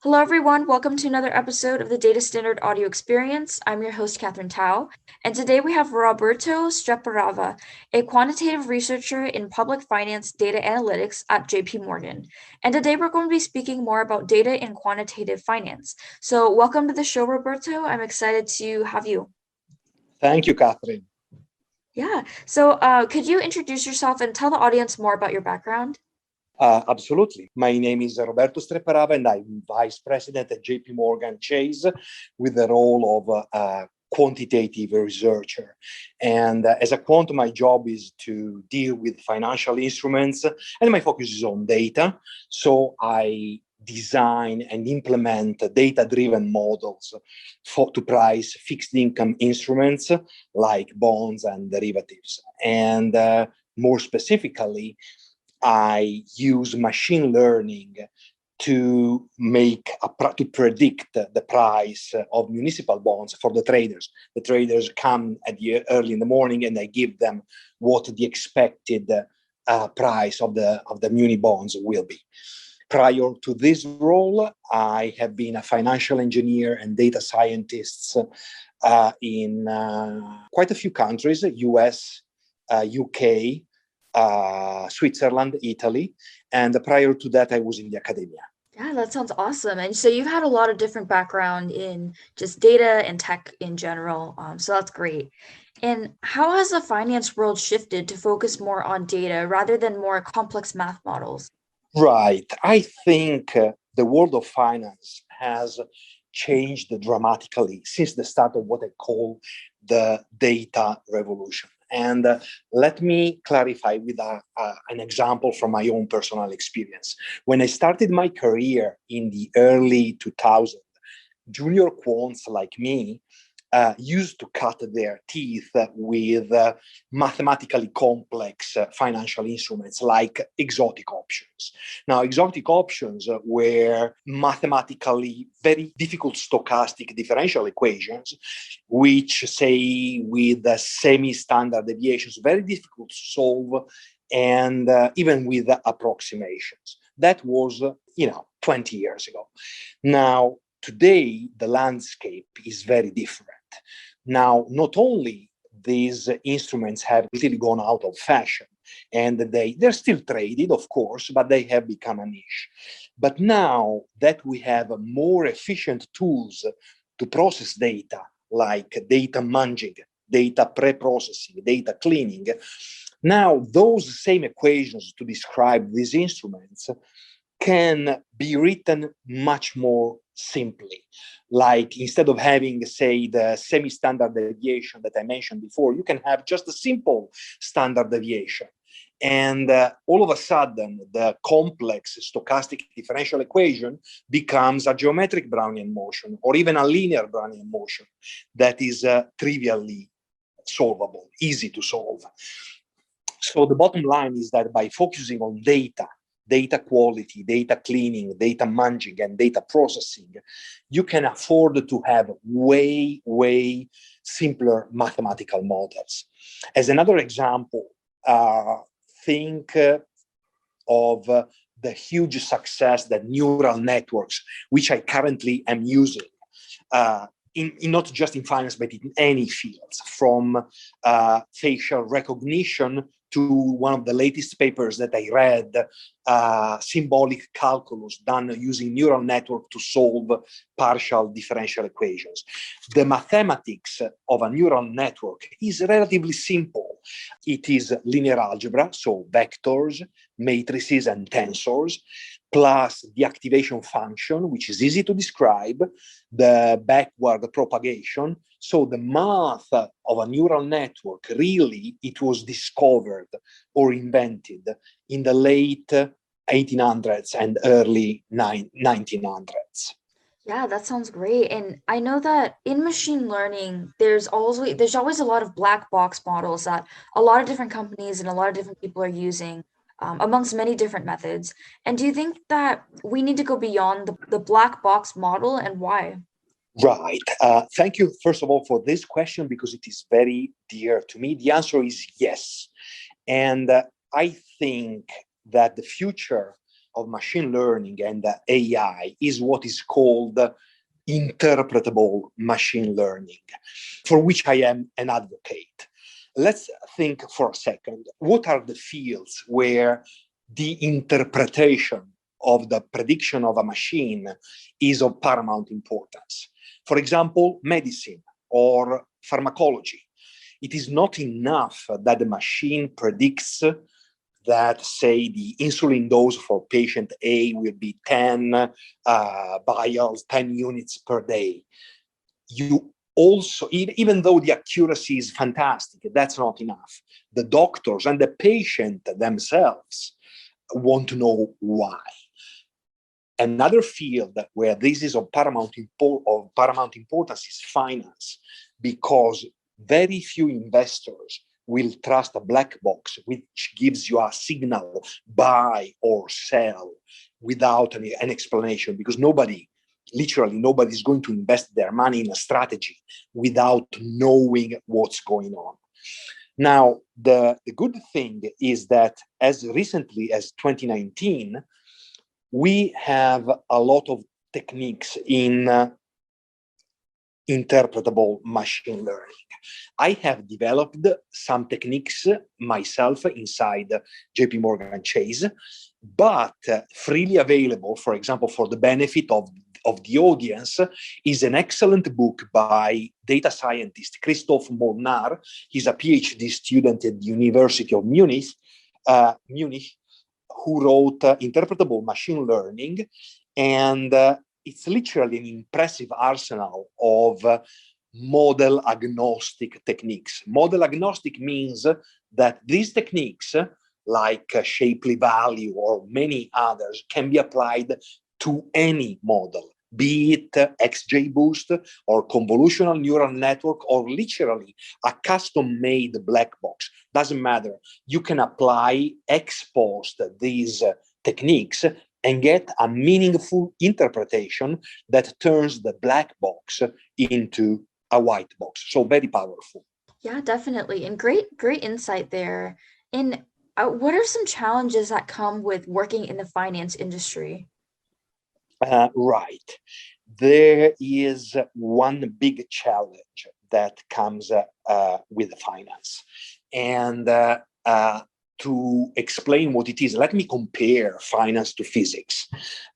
Hello, everyone. Welcome to another episode of the Data Standard Audio Experience. I'm your host, Catherine Tao, and today we have Roberto Strepparava, a quantitative researcher in public finance data analytics at JP Morgan. And today we're going to be speaking more about data in quantitative finance. So, welcome to the show, Roberto. I'm excited to have you. Thank you, Catherine. Yeah. So, could you introduce yourself and tell the audience more about your background? Absolutely. My name is Roberto Strepparava, and I'm Vice President at JP Morgan Chase with the role of quantitative researcher. And as a quant, my job is to deal with financial instruments, and my focus is on data. So I design and implement data-driven models to price fixed income instruments like bonds and derivatives. And more specifically, I use machine learning to predict the price of municipal bonds for the traders. The traders come early in the morning, and I give them what the expected price of the muni bonds will be. Prior to this role, I have been a financial engineer and data scientist in quite a few countries: US, UK, Switzerland, Italy, and prior to that, I was in the academia. Yeah, that sounds awesome. And so you've had a lot of different background in just data and tech in general. So that's great. And how has the finance world shifted to focus more on data rather than more complex math models? Right. I think the world of finance has changed dramatically since the start of what I call the data revolution. And let me clarify with an example from my own personal experience. When I started my career in the early 2000s, junior quants like me used to cut their teeth with mathematically complex financial instruments like exotic options. Now, exotic options were mathematically very difficult stochastic differential equations, which say with semi-standard deviations, very difficult to solve, and even with approximations. That was, 20 years ago. Now, today, the landscape is very different. Now, not only these instruments have really gone out of fashion, and they're still traded, of course, but they have become a niche. But now that we have more efficient tools to process data, like data munging, data pre-processing, data cleaning, now those same equations to describe these instruments can be written much more simply. Like instead of having, say, the semi-standard deviation that I mentioned before, you can have just a simple standard deviation. And all of a sudden, the complex stochastic differential equation becomes a geometric Brownian motion or even a linear Brownian motion that is trivially solvable, easy to solve. So the bottom line is that by focusing on data quality, data cleaning, data munging, and data processing, you can afford to have way, way simpler mathematical models. As another example, think of the huge success that neural networks, which I currently am using, in not just in finance, but in any fields, from facial recognition to one of the latest papers that I read, symbolic calculus done using neural network to solve partial differential equations. The mathematics of a neural network is relatively simple. It is linear algebra, so vectors, matrices, and tensors, plus the activation function, which is easy to describe, the backward propagation. So the math of a neural network, really, it was discovered or invented in the late 1800s and early 1900s. Yeah, that sounds great. And I know that in machine learning, there's always a lot of black box models that a lot of different companies and a lot of different people are using amongst many different methods. And do you think that we need to go beyond the black box model and why? Right. Thank you, first of all, for this question, because it is very dear to me. The answer is yes. And I think that the future of machine learning and AI is what is called interpretable machine learning, for which I am an advocate. Let's think for a second. What are the fields where the interpretation of the prediction of a machine is of paramount importance? For example, medicine or pharmacology. It is not enough that the machine predicts that, say, the insulin dose for patient A will be 10 vials, 10 units per day. You also, even though the accuracy is fantastic, that's not enough. The doctors and the patient themselves want to know why. Another field where this is of paramount importance is finance, because very few investors will trust a black box which gives you a signal, buy or sell, without an explanation, because literally nobody is going to invest their money in a strategy without knowing what's going on. Now, the good thing is that as recently as 2019, we have a lot of techniques in interpretable machine learning. I have developed some techniques myself inside JP Morgan Chase, but freely available, for example, for the benefit of the audience, is an excellent book by data scientist Christoph Molnar. He's a PhD student at the University of Munich, who wrote Interpretable Machine Learning, and it's literally an impressive arsenal of model agnostic techniques. Model agnostic means that these techniques, like Shapley value or many others, can be applied to any model, be it XGBoost or convolutional neural network or literally a custom-made black box. Doesn't matter. You can apply ex post these techniques and get a meaningful interpretation that turns the black box into a white box. So very powerful. Yeah, definitely. And great insight there. And what are some challenges that come with working in the finance industry? Right. There is one big challenge that comes with finance. And to explain what it is, let me compare finance to physics.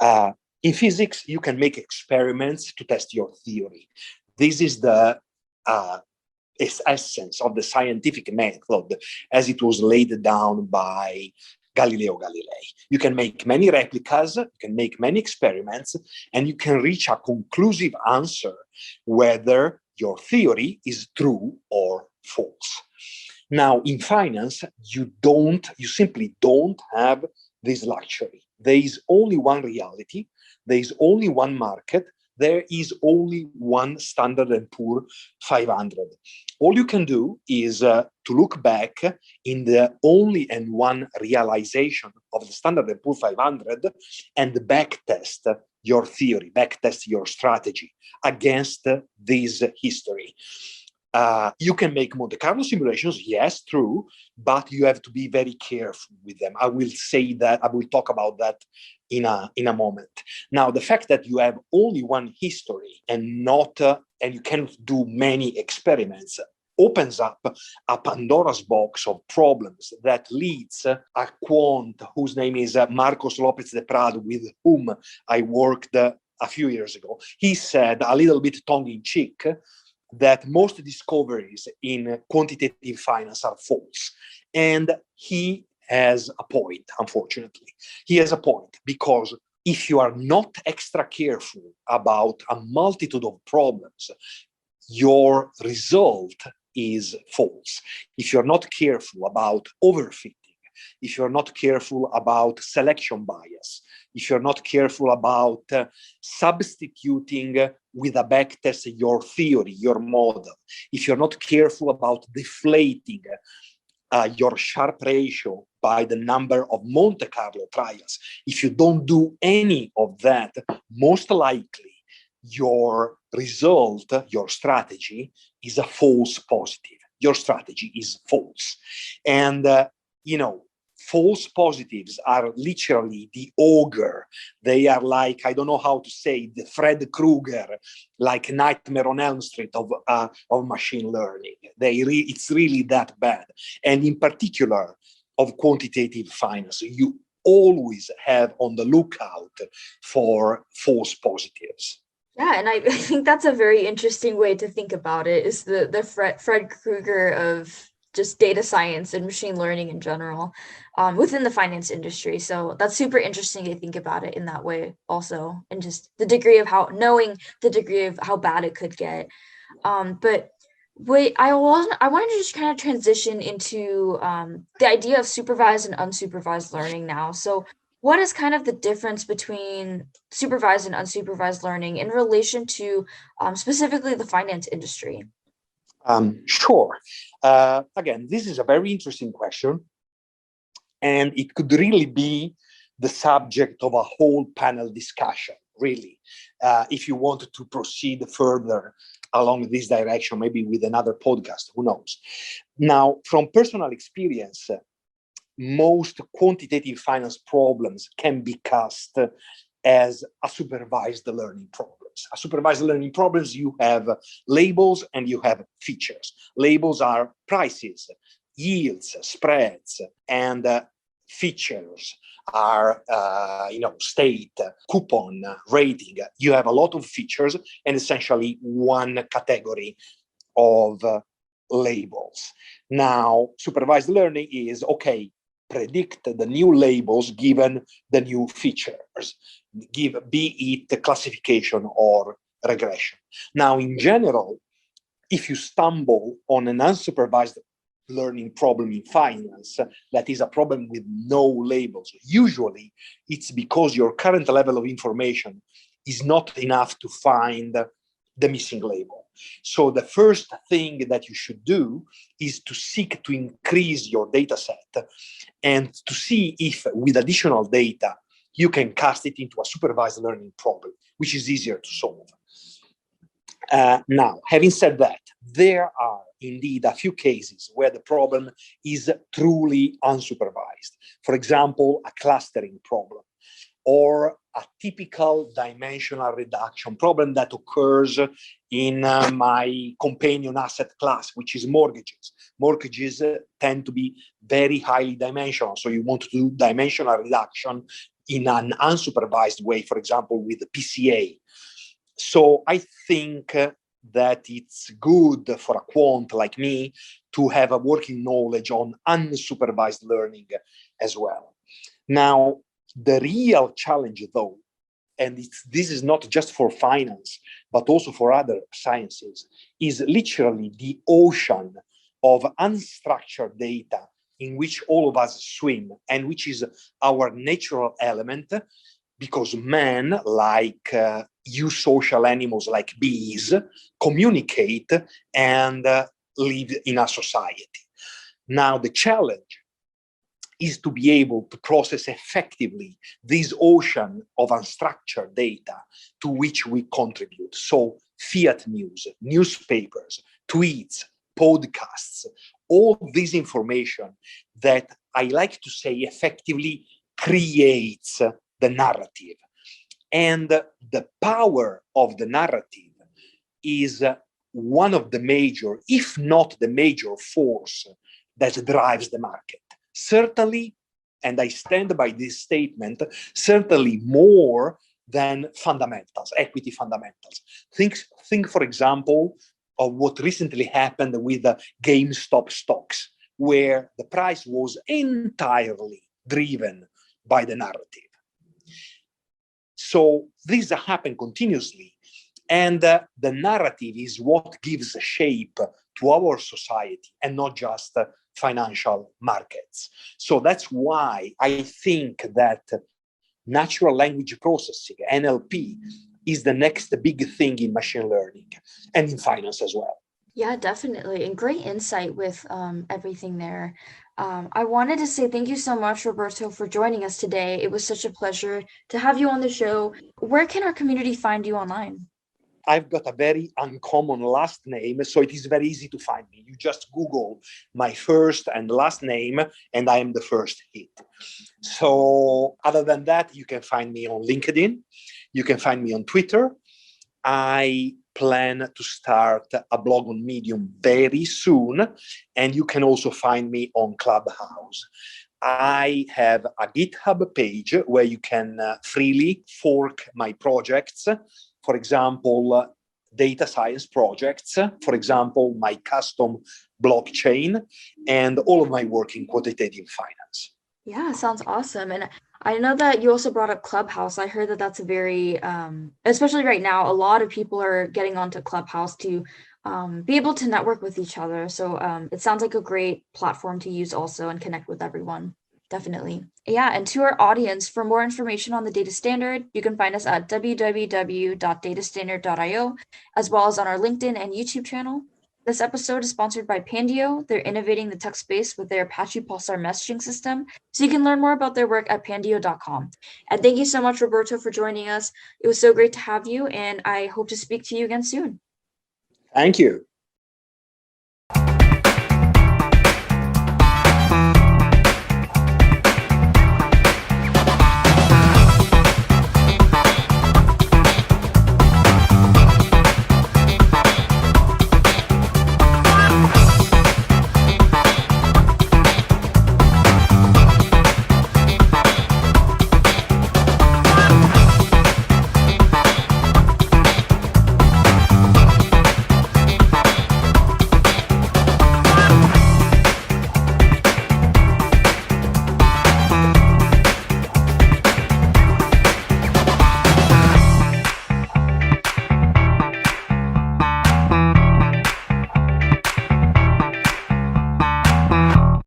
In physics, you can make experiments to test your theory. This is the essence of the scientific method as it was laid down by Galileo Galilei. You can make many replicas, you can make many experiments, and you can reach a conclusive answer whether your theory is true or false. Now, in finance, you simply don't have this luxury. There is only one reality, there is only one market, there is only one Standard & Poor 500. All you can do is to look back in the only and one realization of the Standard & Poor 500 and backtest your theory, backtest your strategy against this history. You can make Monte Carlo simulations, yes, true, but you have to be very careful with them. I will talk about that in a moment. Now, the fact that you have only one history and you cannot do many experiments opens up a Pandora's box of problems that leads a quant whose name is Marcos Lopez de Prado, with whom I worked a few years ago. He said, a little bit tongue-in-cheek, that most discoveries in quantitative finance are false. And he has a point, unfortunately. He has a point, because if you are not extra careful about a multitude of problems, your result is false. If you're not careful about overfitting, if you're not careful about selection bias, if you're not careful about substituting with a backtest your theory, your model, if you're not careful about deflating your Sharpe ratio by the number of Monte Carlo trials, if you don't do any of that, most likely your result, your strategy, is a false positive. Your strategy is false. And, false positives are literally the ogre. They are like, I don't know how to say, the Fred Krueger, like Nightmare on Elm Street of machine learning. It's really that bad. And in particular, of quantitative finance, you always have on the lookout for false positives. Yeah, and I think that's a very interesting way to think about it, is the Fred Krueger of just data science and machine learning in general, within the finance industry. So that's super interesting to think about it in that way also, and just the degree of knowing the degree of how bad it could get. But wait, I wanted to just kind of transition into the idea of supervised and unsupervised learning now. So what is kind of the difference between supervised and unsupervised learning in relation to specifically the finance industry? Sure. Again, this is a very interesting question, and it could really be the subject of a whole panel discussion, really, if you wanted to proceed further along this direction, maybe with another podcast, who knows. Now, from personal experience, most quantitative finance problems can be cast as a supervised learning problems. A supervised learning problems, you have labels and you have features. Labels are prices, yields, spreads, and features are, state, coupon, rating. You have a lot of features and essentially one category of labels. Now, supervised learning is, okay, predict the new labels given the new features, be it classification or regression. Now, in general, if you stumble on an unsupervised learning problem in finance, that is a problem with no labels, usually it's because your current level of information is not enough to find the missing label. So the first thing that you should do is to seek to increase your data set and to see if with additional data you can cast it into a supervised learning problem, which is easier to solve. Now, having said that, there are indeed a few cases where the problem is truly unsupervised. For example, a clustering problem, or a typical dimensional reduction problem that occurs in my companion asset class, which is mortgages. Mortgages tend to be very highly dimensional, so you want to do dimensional reduction in an unsupervised way, for example, with the PCA. So I think that it's good for a quant like me to have a working knowledge on unsupervised learning as well. Now, the real challenge, though, and this is not just for finance, but also for other sciences, is literally the ocean of unstructured data in which all of us swim, and which is our natural element, because men, like eusocial animals like bees, communicate and live in a society. Now, the challenge is to be able to process effectively this ocean of unstructured data to which we contribute. So fiat news, newspapers, tweets, podcasts, all this information that I like to say effectively creates the narrative. And the power of the narrative is one of the major, if not the major force that drives the market. Certainly, and I stand by this statement, certainly more than fundamentals, equity fundamentals. Think, for example, of what recently happened with the GameStop stocks, where the price was entirely driven by the narrative. So these happen continuously, and the narrative is what gives shape to our society, and not just financial markets. So that's why I think that natural language processing, NLP, is the next big thing in machine learning and in finance as well. Yeah, definitely. And great insight with everything there. I wanted to say thank you so much, Roberto, for joining us today. It was such a pleasure to have you on the show. Where can our community find you online? I've got a very uncommon last name, so it is very easy to find me. You just Google my first and last name, and I am the first hit. So other than that, you can find me on LinkedIn. You can find me on Twitter. I plan to start a blog on Medium very soon, and you can also find me on Clubhouse. I have a GitHub page where you can freely fork my projects. For example, data science projects, for example, my custom blockchain, and all of my work in quantitative finance. Yeah, sounds awesome. And I know that you also brought up Clubhouse. I heard that that's a very, especially right now, a lot of people are getting onto Clubhouse to be able to network with each other. So it sounds like a great platform to use also and connect with everyone. Definitely. Yeah, and to our audience, for more information on the data standard, you can find us at www.datastandard.io, as well as on our LinkedIn and YouTube channel. This episode is sponsored by Pandio. They're innovating the tech space with their Apache Pulsar messaging system. So you can learn more about their work at pandio.com. And thank you so much, Roberto, for joining us. It was so great to have you, and I hope to speak to you again soon. Thank you.